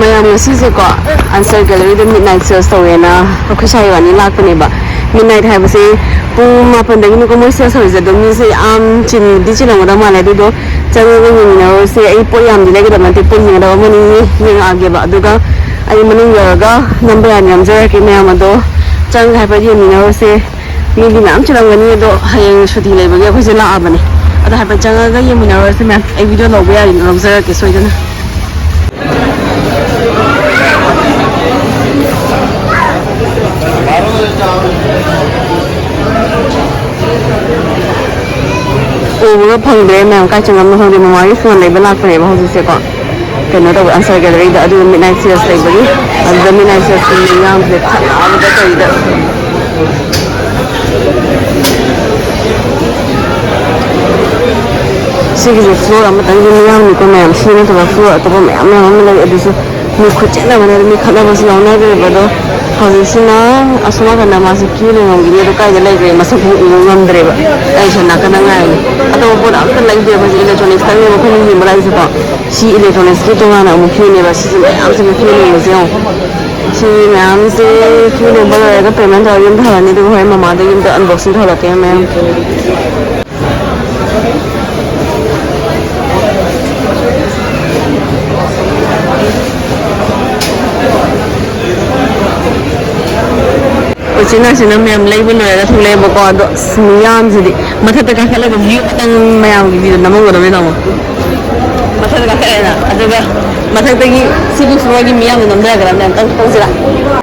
mayam ngasi se ko answer gallery de midnight sales tawena khusai wani lakpani ba midnight hai base pu ma pandagi ni ko mo sales hoje do mi se am chin di chin ngada ma le do chango ni na se ai po yam di le ga man te po ni da mo ni age ba aduga ai mani ga number an yam jara ki mayam do chang hai pa ji ni na se mi gi nam chilang ngani do hayang shuti le ba ga khoi se la abani ada hai pa chang ga yem ni na se ma ai video lo ba ya ni rom jara ke soi dana ủa phần đấy mà cái trường hợp hôm nay mà nói phần này bên lạc này mà hôm sẽ có cái nó đâu answer gallery đã đưa mình này chia sẻ với anh mình này chia sẻ với nhau để thằng nào nó cái gì đó sẽ cái floor mà tao dùng nhau mình có mềm xin nó tao floor tao có mềm mà mình lại đi xuống mình khuyết chết là mình khát là bớt lâu nữa rồi bắt đầu hồi xin nó asuma cái nào mà sẽ kêu lên ngồi cái cái này cái mà sẽ không ngâm được vậy ai cho nó cái này atau buat apa kan lagi dia masih elektronik tapi mungkin ini mulai sebab si elektronik itu mana mungkin ni masih am se mungkin ni masih si am se kini boleh kan payment tahu yang dah ni tu hai mama dah yang dah unboxing tahu lah kan mem Cina cina mem lagi pun ada tu lagi bukan ada sembilan jadi masa tengah kalau view tang mem gitu nama gua nama nama masa tengah kalau ada ke masa tengah sibuk semua lagi mem nama dia kerana tang tang sila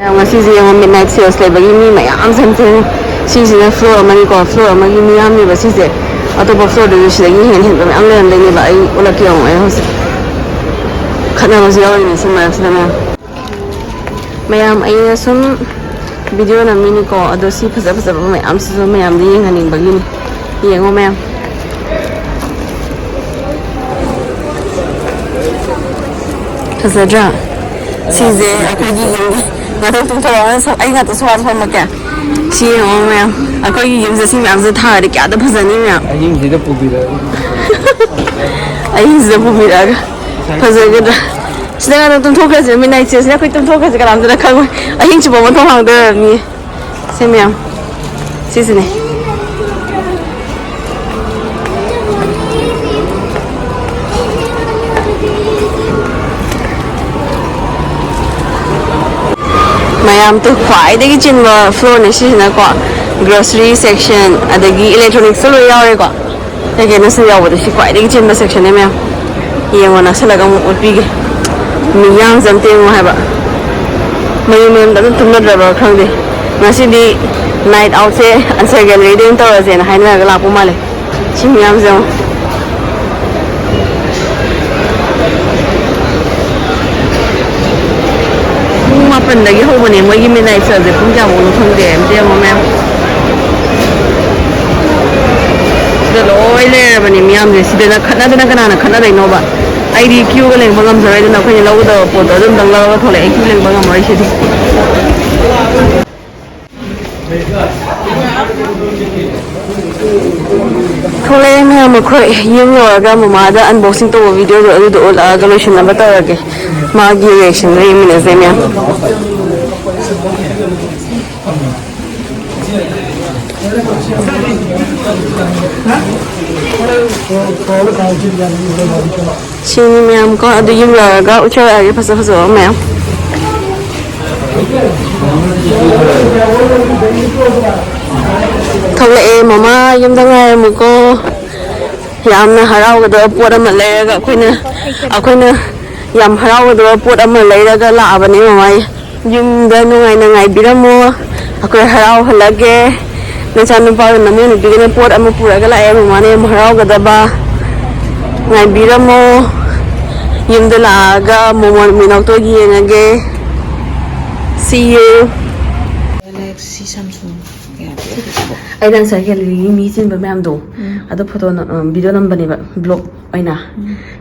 yang masih sih yang midnight sales lagi bagi mem sampai sih floor mani ko floor mani mem ni masih sih atau floor dulu sih lagi hen hen mem lain lagi baik ulah kiong ayah kerana masih awal ni semua semua mem ayah sun video na mini ko ado si phasa phasa mai am si mai am ding haning bagi ni yengo mem phasa ja si ze akai gi yeng na to tung thawang sa ai nga to swa thwa ma ka si yengo mem akai gi yeng ze si mem ze tha de kya da phasa ni mem ai yeng ze da pu bi da ai yeng ze pu bi da phasa ge da Sedangkan tum thok kasi mình này chia sẻ cái tum thok kasi cái làm cho nó không anh chỉ bảo mình thông hàng được nhỉ xem em xin này mày làm từ khoái đấy cái trên vào floor này xin là quả grocery section à đấy cái electronics số lượng đây quả cái nó sẽ giàu vào đấy khoái đấy cái trên vào section này em hiện mà nó sẽ là cái một big miyang zamte mo hai ba mai mem da tum na driver khang de ngasi di night out se answer gallery de to se na hai na ga la pu ma le chi miyang zam ma pen da gi ho ba ne mo gi midnight se de pung ja mo no khang de em de mo mem de loi le ba ni miyang de si de na khana na khana dai no ba ai đi kêu cái lệnh bằng âm rồi nên không lâu đâu bỏ tới đừng lâu thôi lại kêu lệnh bằng âm rồi chứ thôi lên mà khơi yên rồi cái mà đã unboxing to video rồi đó là cái lời nói bắt đầu cái mà cái reaction này mình xem nha Sini mem ko ada yung laga ucap lagi pasal mem. Thằng lệ mama yung dangai mo ko yam na haraw ka do puat ama le ga akoy na yam haraw ka do puat ama le ga la ba ni mama yung da nungai na ngai biramo akoy haraw halage na chanu pa na me ni bigena puat ama pura ga la e mama ne haraw ga da ba ngai biramo yung da la ga mo minaw to gi ngage see you Galaxy Samsung ai dan sai gallery mi sin ba ma'am do ado photo video number ne ba blog aina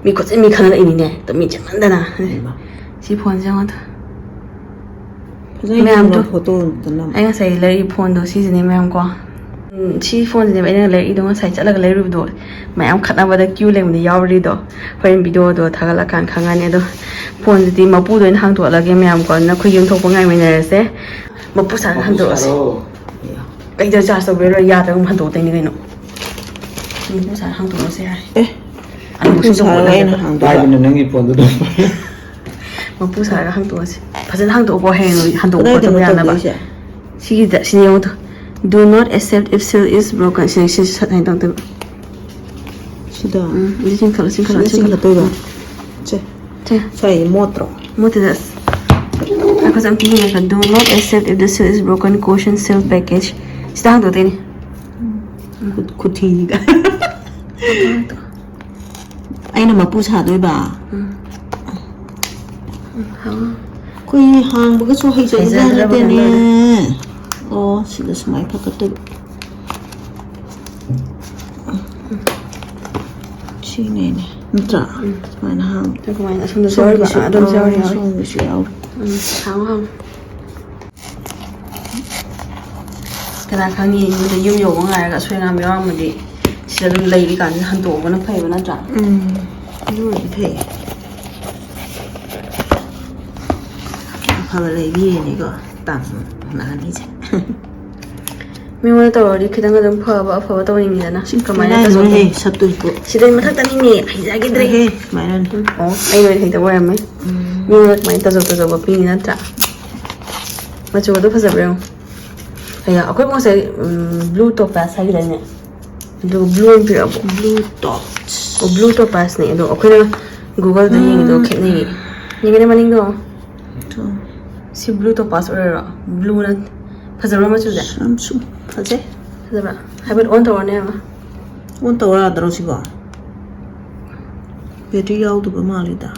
mi ko mi khana ini ne to mi chaman dana si phone jang ta ma'am do photo tanam ai sai lai phone do si ne ma'am ko ꯁꯤ ꯐꯣꯟꯁꯤꯅꯦꯕ ꯑꯩꯅ ꯂꯩꯔꯛꯏꯗꯣ ꯉꯁꯥꯏ ꯆꯠꯂꯒ ꯂꯩꯔꯨꯕꯗꯣ ꯃꯌꯥꯝ ꯈꯠꯅꯕꯗ Q ꯂꯩꯕꯗ ꯌꯥꯎꯔꯤꯗꯣ ꯍꯣꯔꯦꯟ ꯚꯤꯗꯤꯑꯣꯗꯣ ꯊꯥꯒꯠꯂꯀꯥꯟꯗ ꯈꯪꯉꯅꯤ ꯑꯗꯣ ꯐꯣꯟꯁꯤꯗꯤ ꯃꯄꯨꯗ ꯑꯣꯏꯅ ꯍꯥꯡꯇꯣꯛꯍꯜꯂꯒꯦ ꯃꯌꯥꯝꯀꯣ ꯑꯗꯨꯅ ꯑꯩꯈꯣꯏ ꯌꯨꯝꯊꯣꯛꯄ ꯉꯥꯏꯃꯤꯟꯅꯔꯁꯦ ꯃꯄꯨ ꯁꯥꯔꯒ ꯍꯟꯗꯣꯛꯑꯁꯦ ꯀꯩꯗ ꯆꯥꯔꯖ ꯇꯧꯕꯤꯔꯣ ꯌꯥꯗ꯭ꯔꯒ ꯍꯟꯗꯣꯛꯇꯣꯏꯅꯤ ꯀꯩꯅꯣ ꯃꯄꯨ ꯁꯥꯔ ꯍꯥꯡꯇꯣꯛꯑꯁꯦ ꯌꯥꯔꯦ ꯃꯄꯨ ꯁꯥꯔꯒ ꯑꯩꯅ ꯍꯥꯡꯗꯣꯛꯑꯒ ꯅꯪꯒꯤ ꯐꯣꯟꯗꯨꯗ ꯃꯄꯨ ꯁꯥꯔꯒ ꯍꯥꯡꯇꯣꯛꯑꯁꯦ ꯐꯖꯅ ꯍꯥꯡꯇꯣꯛꯑꯣꯀꯣ ꯍꯌꯦꯡ ꯍꯟꯗꯣꯛꯄ ꯀꯗꯥꯏꯗꯅꯣ ꯈꯣꯠꯇꯕ ꯌꯥꯅꯕ ꯇꯧꯗꯣꯏꯁꯦ ꯁꯤꯒꯤꯗ ꯁꯤꯅ ꯌꯦꯡꯉꯨꯗꯣ do not accept if seal is broken ꯁꯤ ꯁꯠ ꯍꯥꯏꯅ ꯇꯧꯗꯣꯏꯕ sida 이제 싱크로 싱크로 제 저희 뭐더라 못해졌어 아까 좀 비밀이니까 do not accept if the seal is broken caution seal package 시다 한도 되니 구티가 아이는 맛부 사도이봐 거의 한국에 소해져 때네 시다 스마이 파카토 치네네 ntra mana hang 그만 손도 저리 봐 아동 저리 손도 쉬어 상황 그나 강이 이제 유명한 아이가 수행한 명함이 진짜 좀 레이가 안 한도 오거나 파이거나 자 이렇게 파가 레이비에 이거 땀 나가니지 미워도 우리 그냥 좀 파봐 떠오르니잖아. 그만해 또 해 샷도 있고 시대 마탁다니니 하이자기들이 해 말은 아이로 해도 뭐야매 미워 많이 떠서 비니 나타 맞죠 또 파서요 야 아까 뭐서 블루 토파스 하기라네 또 블루 필요하고 blue dot 블루 토파스네 또 아까 구글도 얘기도 캔네 이게 말인가 시 블루 토파스 어라 블루는 파서로 맞추자 삼수 파제 파서라 하이브 온 더네 아마 온 더라 들어지고 배터리 야우도 말이다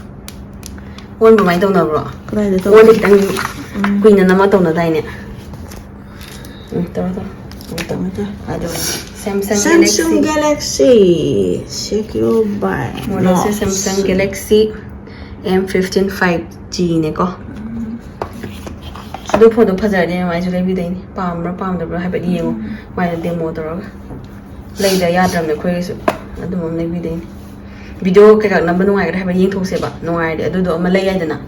온 많이 떠나버려 그래 또 온 일단 구이는 남아 떠나다이네 떨어져 아주 Samsung Galaxy secure by 모델은 Samsung Galaxy M15 5G네거 저도 폰도 파자리에 많이 좀 레비데이니 빰으로 하이브 이용고 많이 데모 들어가 레이더 야드라면 거기서 ꯑꯗꯨꯝ 레비데이니 비디오 그가 넘버 누가이가 하이브 ꯌꯦꯡꯊꯣꯛꯁꯦꯕ ꯅꯨꯡꯉꯥꯏꯔꯗꯤ ꯑꯗꯨꯗꯣ ꯑꯃ ꯂꯩ ꯌꯥꯏꯗꯅ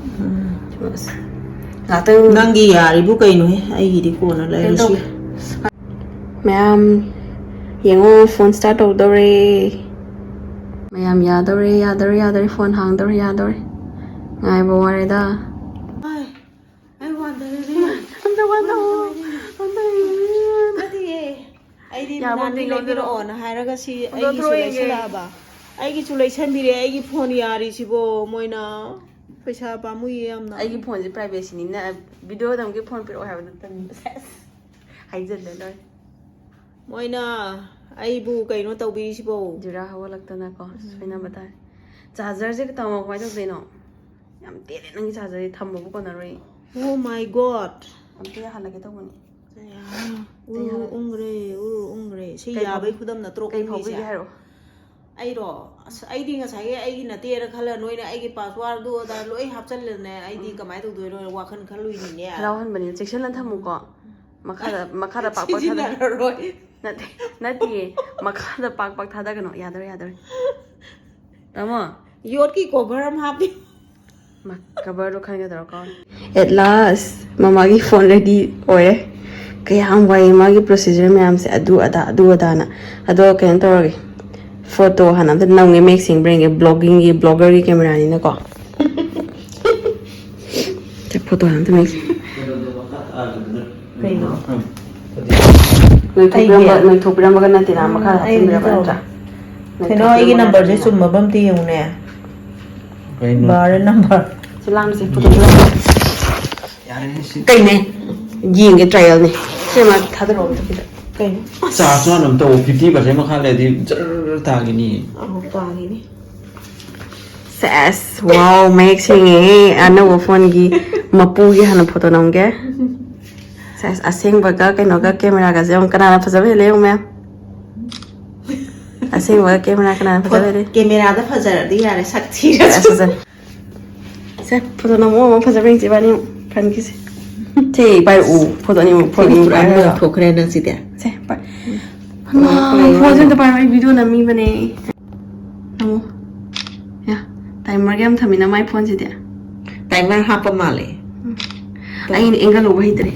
ꯉꯥꯛꯇꯪ ꯅꯪꯒꯤ ꯌꯥꯔꯤꯕꯨ ꯀꯩꯅꯣꯍꯦ ꯑꯩꯒꯤꯗꯤ ꯀꯣꯟꯅ ꯂꯩꯔꯁꯤ ꯃꯌꯥꯝ ꯌꯦꯡꯉꯣ ꯐꯣꯟ ꯁ꯭ꯇꯥꯔꯠ ꯇꯧꯗꯧꯔꯦ ꯃꯌꯥꯝ ꯌꯥꯗꯧꯔꯦ ꯐꯣꯟ ꯍꯥꯡꯗꯧꯔꯦ ꯌꯥꯗꯧꯔꯦ ꯉꯥꯏꯕ ꯋꯥꯔꯦꯗ ꯑꯩ ꯋꯥꯟꯗꯔꯦ ꯑꯝꯇ ꯑꯩꯗꯤ ꯃꯅꯥꯅꯤ ꯂꯩꯕꯤꯔꯛꯑꯣꯅ ꯍꯥꯏꯔꯒ ꯁꯤ ꯑꯩꯒꯤꯁꯨ ꯂꯩꯁꯤꯜꯂꯛꯑꯕ ꯑꯩꯒꯤꯁꯨ ꯂꯩꯁꯟꯕꯤꯔꯦ ꯑꯩꯒꯤ ꯐꯣꯟ ꯌꯥꯔꯤꯁꯤꯕꯣ ꯃꯣꯏꯅ ꯄꯩꯁꯥ ꯄꯥꯝꯃꯨꯏꯌꯦ ꯌꯥꯝꯅ ꯑꯩꯒꯤ ꯐꯣꯟꯁꯦ ꯄ꯭ꯔꯥꯏꯚꯦꯁꯤꯅꯤꯅ ꯚꯤꯗꯤꯑꯣꯗꯪꯒꯤ ꯐꯣꯟ ꯄꯤꯔꯛꯑꯣ ꯍꯥꯏꯕꯗꯣ ꯇꯟꯕ ꯍꯥꯏꯖꯜꯂꯦ ꯂꯣꯏ ꯃꯣꯏꯅ ꯑꯩꯕꯨ ꯀꯩꯅꯣ ꯇꯧꯕꯤꯔꯤꯁꯤꯕꯣ ꯖꯨꯔꯥ ꯍꯧꯒꯠꯂꯛꯇꯅꯀꯣ ꯁꯣꯏꯅꯕ ꯇꯥꯔꯦ ꯆꯥꯔꯖꯔꯁꯦ ꯇꯥꯃꯣ ꯀꯃꯥꯏꯅ ꯇꯧꯗꯣꯏꯅꯣ ꯌꯥꯝ ꯇꯦꯜꯂꯦ ꯅꯪꯒꯤ ꯆꯥꯔꯖꯔꯁꯦ ꯊꯝꯕꯕꯨ ꯀꯣꯟꯅꯔꯣꯏ ꯑꯣ ꯃꯥꯏ ꯒꯣꯗ ꯑꯝꯇ ꯌꯥꯍꯜꯂꯒꯦ ꯇꯧꯕꯅꯤ ꯎꯪꯈ꯭ꯔꯦ ꯁꯤ ꯌꯥꯕꯩ ꯈꯨꯗꯝ ꯅꯠꯇ꯭ꯔꯣ ꯀꯩ ꯐꯥꯎꯕꯤꯒꯦ ꯍꯥꯏꯔꯣ ꯑꯩꯔꯣ ꯑꯁ ꯑꯩꯗꯤ ꯉꯁꯥꯏꯒꯤ ꯑꯩꯒꯤ ꯅꯠꯇꯦꯅ ꯈꯜꯂ ꯅꯣꯏꯅ ꯑꯩꯒꯤ ꯄꯥꯁꯋꯥꯔꯗꯨ ꯑꯗ ꯂꯣꯏ ꯍꯥꯞꯆꯜꯂꯦꯅꯦ ꯑꯩꯗꯤ ꯀꯃꯥꯏꯅ ꯇꯧꯗꯣꯏꯅꯣ ꯋꯥꯈꯜ ꯈꯜꯂꯨꯏꯅꯤꯅꯦ ꯍꯔꯥꯎꯍꯟꯕꯅꯤꯅ ꯆꯦꯛꯁꯤꯜꯅ ꯊꯝꯃꯨꯀꯣ ꯃꯈꯥꯗ ꯄꯥꯛ ꯄꯥꯛ ꯁꯤꯖꯤꯟꯅꯔꯔꯣꯏ ꯅꯠꯇꯦ ꯃꯈꯥꯗ ꯄꯥꯛ ꯊꯥꯗꯒꯅꯣ ꯌꯥꯗꯧꯔꯦ ꯇꯥꯃꯣ ꯌꯣꯠꯀꯤ ꯀꯣꯚꯔ ꯑꯃ ꯍꯥꯞꯄꯤ ꯀꯕꯔꯗꯣ ꯈꯟꯒꯗꯧꯔ ꯀꯣ ꯑꯦꯠ ꯂꯥꯁ ꯃꯃꯥꯒꯤ ꯐꯣꯟ ꯔꯦꯗꯤ ꯑꯣꯏꯔꯦ ꯀꯌꯥꯝ ꯋꯥꯏ ꯃꯥꯒꯤ ꯄ꯭ꯔꯣꯁꯤꯖꯔ ꯃꯌꯥꯝꯁꯦ ꯑꯗꯨ ꯑꯗꯥꯅ ꯑꯗꯣ ꯀꯩꯅꯣ ꯇꯧꯔꯒꯦ ꯐꯣꯇꯣ ꯍꯥꯟꯅ ꯑꯝꯇ ꯅꯝꯒꯦ ꯃꯌꯦꯛ ꯁꯦꯡꯕ꯭ꯔ ꯌꯦꯡꯒꯦ ꯕ꯭ꯂꯣꯒꯔꯒꯤ ꯀꯦꯃꯦꯔꯥꯅꯤꯅꯀꯣ ꯐꯣꯇꯣ ꯍꯥꯟꯅ ꯑꯝꯇ ꯃꯌꯦꯛ ꯅꯣꯏꯊꯣꯛꯄꯤꯔꯝꯕꯒ ꯅꯠꯇꯦꯅ ꯃꯈꯥꯗ ꯍꯥꯞꯆꯤꯟꯕꯤꯔꯕ ꯅꯠꯇ꯭ꯔꯥ ꯀꯩꯅꯣ ꯑꯩꯒꯤ ꯅꯝꯕꯔꯁꯦ ꯆꯨꯝꯃꯕ ꯑꯝꯇ ꯌꯦꯡꯉꯨꯅꯦ ꯕꯥꯔ ꯅꯝꯕꯔ ꯁꯤ ꯂꯥꯡꯁꯦ ꯐꯣꯇꯣ ꯀꯩꯅꯦ ꯌꯦꯡꯒꯦ ꯇ꯭ꯔꯥꯏꯌꯦꯜꯅꯦ ꯁꯤꯃ ꯊꯥꯗꯔꯛꯑꯣ ꯃꯊꯛꯀꯤꯗ ꯀꯩꯅꯣ ꯆꯥꯔꯖ ꯋꯥꯟ ꯑꯝ ꯇꯧ 50% ꯃꯈꯥ ꯂꯩꯔꯗꯤ ꯖꯔ ꯇꯥꯒꯤꯅꯤ ꯇꯥꯒꯤꯅꯤ ꯁꯦꯁ ꯋꯥꯎ ꯃꯌꯦꯛ ꯁꯦꯡꯉꯦ ꯑꯅꯧꯕ ꯐꯣꯟꯒꯤ ꯃꯄꯨꯒꯤ ꯍꯥꯟꯅ ꯐꯣꯇꯣ ꯅꯝꯒꯦ ꯁꯦꯁ ꯑꯁꯦꯡꯕꯒ ꯀꯩꯅꯣꯒ ꯀꯦꯃꯦꯔꯥꯒꯁꯦ ꯑꯃꯨꯛ ꯀꯅꯥꯅ ꯐꯖꯕ ꯍꯦꯜꯂꯦ ꯌꯦꯡꯉꯨ ꯃꯌꯥꯝ ꯑꯁꯦꯡꯕꯒ ꯀꯦꯃꯦꯔꯥ ꯀꯅꯥꯅ ꯐꯖꯕ ꯍꯦꯜꯂꯦ ꯀꯦꯃꯦꯔꯥꯗ ꯐꯖꯔꯗꯤ ꯌꯥꯔꯦ ꯁꯛ ꯊꯤꯔꯁꯨ ꯁꯦ ꯐꯣꯇꯣ ꯅꯝꯃꯣ ꯐꯖꯕ ꯌꯦꯡꯁꯤ ꯏꯕꯥꯅꯤ ꯐ꯭ꯔꯟꯠꯀꯤꯁꯦ ꯁꯦ ꯄꯥꯏꯔꯛꯎ ꯐꯣꯇꯣ ꯑꯅꯤꯃꯛ ꯊꯣꯛꯈ꯭ꯔꯦ ꯅꯪ ꯁꯤꯗꯤ ꯁꯦ ꯐꯣꯟꯁꯦ ꯑꯝꯇ ꯄꯥꯏꯔꯣ ꯑꯩ ꯚꯤꯗꯤꯑꯣ ꯅꯝꯃꯤꯕꯅꯦ ꯅꯃꯣ ꯌꯥ ꯇꯥꯏꯃꯔꯒ ꯌꯥꯝ ꯊꯝꯃꯤꯅ ꯃꯥꯏ ꯐꯣꯟꯁꯤꯗꯤ ꯇꯥꯏꯃꯔ ꯍꯥꯞꯄ ꯃꯥꯜꯂꯦ ꯑꯩꯅ ꯑꯦꯡꯒꯜ ꯂꯧꯕ ꯍꯩꯇ꯭ꯔꯦ